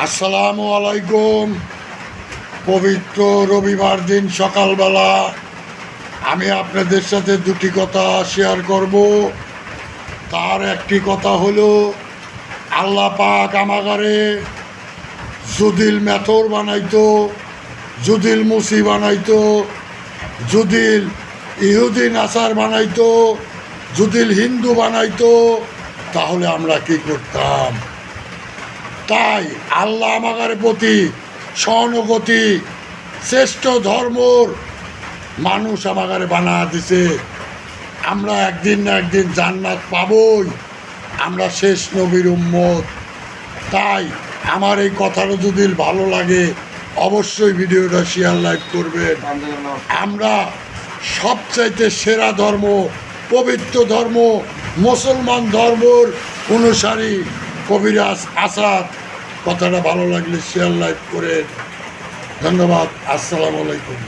আসসালামু আলাইকুম। পবিত্র রবিবার দিন সকালবেলা আমি আপনাদের সাথে দুটি কথা শেয়ার করব। তার একটি কথা হলো, আল্লাহ পাক আমাগারে জুদিল মেথর বানাইতো, জুদিল মুসি বানাইতো, জুদিল ইহুদি নাসার বানাইতো, জুদিল হিন্দু বানাইতো, তাহলে আমরা কি করতাম? তাই আল্লাহ আমাদের প্রতি সহানুভূতি, শ্রেষ্ঠ ধর্মর মানুষ আমাদের বানা দিছে। আমরা একদিন না একদিন জান্নাত পাবই, আমরা শেষ নবীর উম্মত। তাই আমার এই কথাটা যদি ভালো লাগে অবশ্যই ভিডিওটা শেয়ার লাইক করবেন। আমরা সবচাইতে সেরা ধর্ম, পবিত্র ধর্ম, মুসলমান ধর্মর অনুসারী কবিরাজ আসাদ। কথাটা ভালো লাগলে শেয়ার লাইক করে ধন্যবাদ। আসসালামু আলাইকুম।